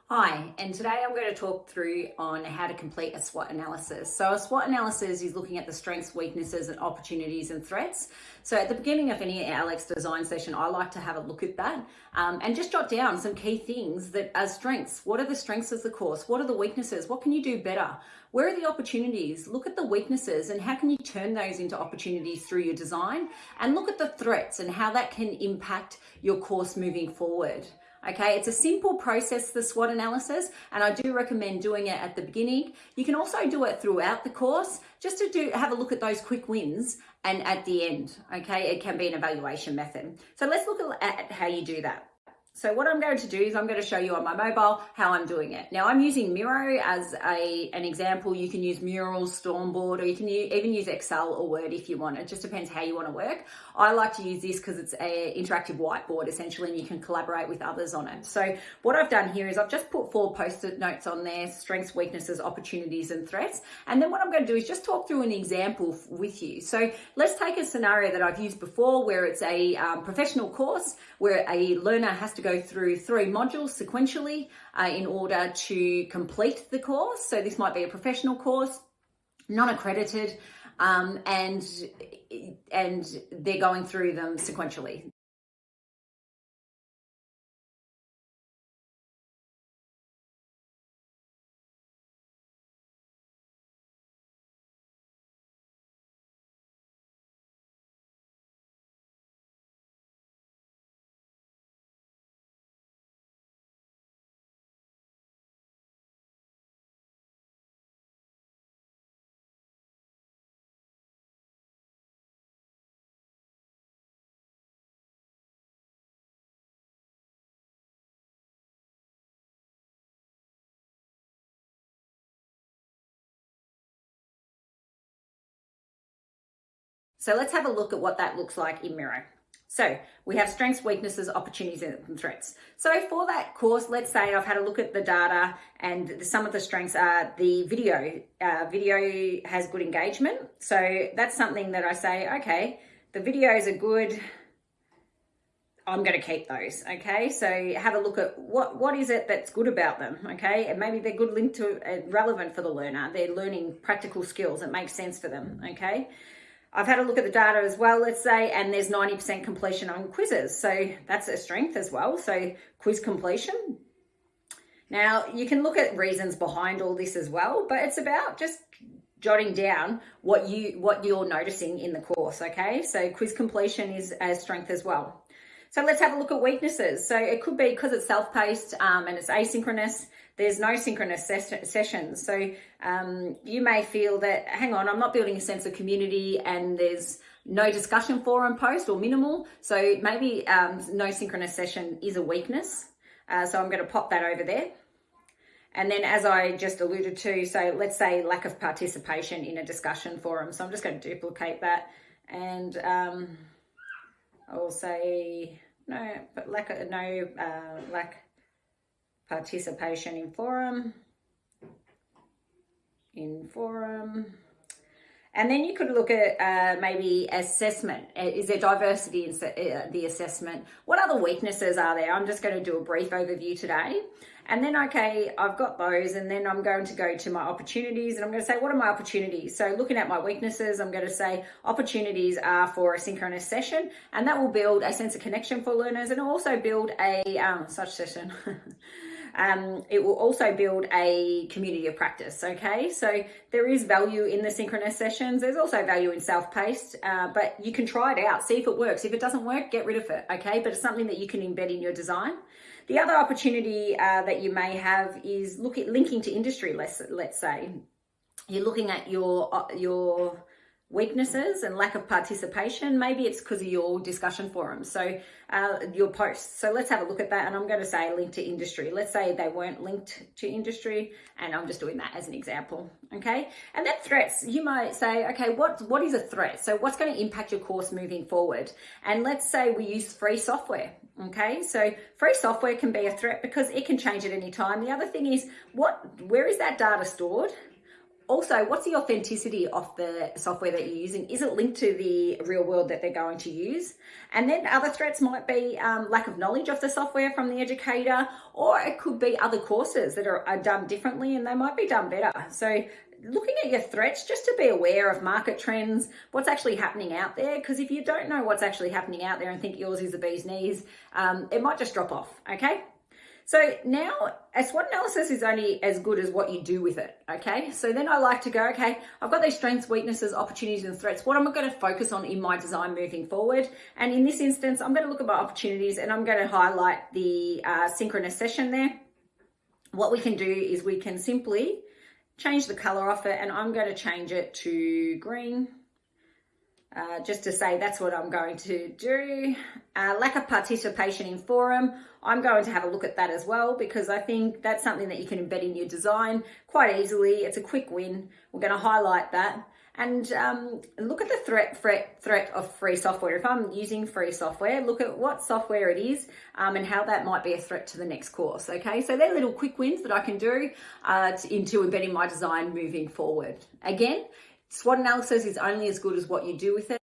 Hi, and today I'm going to talk through on how to complete a SWOT analysis. So a SWOT analysis is looking at the strengths, weaknesses, and opportunities and threats. So at the beginning of any Alex design session, I like to have a look at that and just jot down some key things that are strengths. What are the strengths of the course? What are the weaknesses? What can you do better? Where are the opportunities? Look at the weaknesses and how can you turn those into opportunities through your design, and look at the threats and how that can impact your course moving forward. Okay, it's a simple process, the SWOT analysis, and I do recommend doing it at the beginning. You can also do it throughout the course, just to have a look at those quick wins and at the end. Okay, it can be an evaluation method. So let's look at how you do that. So what I'm going to do is I'm going to show you on my mobile how I'm doing it. Now I'm using Miro as an example. You can use Mural, Stormboard, or you can even use Excel or Word if you want. It just depends how you want to work. I like to use this because it's an interactive whiteboard essentially, and you can collaborate with others on it. So what I've done here is I've just put 4 post-it notes on there: strengths, weaknesses, opportunities, and threats. And then what I'm going to do is just talk through an example with you. So let's take a scenario that I've used before where it's a professional course where a learner has to go through 3 modules sequentially in order to complete the course. So this might be a professional course, non-accredited, and they're going through them sequentially. So let's have a look at what that looks like in Miro. So we have strengths, weaknesses, opportunities, and threats. So for that course, let's say I've had a look at the data, and some of the strengths are the video. Video has good engagement. So that's something that I say, okay, the videos are good, I'm going to keep those. Okay, so have a look at what is it that's good about them. Okay, and maybe they're good, linked to relevant for the learner. They're learning practical skills. It makes sense for them. Okay, I've had a look at the data as well, let's say, and there's 90% completion on quizzes. So that's a strength as well. So quiz completion. Now you can look at reasons behind all this as well, but it's about just jotting down what you're noticing in the course. Okay, so quiz completion is a strength as well. So let's have a look at weaknesses. So it could be because it's self-paced and it's asynchronous, there's no synchronous sessions. So you may feel that, hang on, I'm not building a sense of community and there's no discussion forum post or minimal. So maybe no synchronous session is a weakness. So I'm going to pop that over there. And then as I just alluded to, so let's say lack of participation in a discussion forum. So I'm just going to duplicate that, and I will say lack participation in forum. And then you could look at maybe assessment. Is there diversity in the assessment? What other weaknesses are there? I'm just going to do a brief overview today. And then, okay, I've got those, and then I'm going to go to my opportunities, and I'm going to say, what are my opportunities? So looking at my weaknesses, I'm going to say opportunities are for a synchronous session, and that will build a sense of connection for learners, and also build a such session. It will also build a community of practice. Okay, so there is value in the synchronous sessions. There's also value in self-paced, but you can try it out, see if it works. If it doesn't work, get rid of it. Okay, but it's something that you can embed in your design. The other opportunity that you may have is linking to industry. Let's say you're looking at your weaknesses and lack of participation. Maybe it's because of your discussion forums, so your posts. So let's have a look at that, and I'm going to say link to industry. Let's say they weren't linked to industry, and I'm just doing that as an example. Okay, and then threats. You might say, okay, what is a threat? So what's going to impact your course moving forward? And let's say we use free software. Okay, so free software can be a threat because it can change at any time. The other thing is, where is that data stored? Also, what's the authenticity of the software that you're using? Is it linked to the real world that they're going to use? And then other threats might be lack of knowledge of the software from the educator, or it could be other courses that are done differently and they might be done better. So looking at your threats, just to be aware of market trends, what's actually happening out there, because if you don't know what's actually happening out there and think yours is the bee's knees, it might just drop off, okay? So now a SWOT analysis is only as good as what you do with it, okay? So then I like to go, okay, I've got these strengths, weaknesses, opportunities, and threats. What am I going to focus on in my design moving forward? And in this instance, I'm going to look at my opportunities and I'm going to highlight the synchronous session there. What we can do is we can simply change the color of it, and I'm going to change it to green. Just to say that's what I'm going to do. Lack of participation in forum, I'm going to have a look at that as well, because I think that's something that you can embed in your design quite easily. It's a quick win. We're going to highlight that. And look at the threat of free software. If I'm using free software, look at what software it is and how that might be a threat to the next course. Okay, so they're little quick wins that I can do into embedding my design moving forward. Again, SWOT analysis is only as good as what you do with it.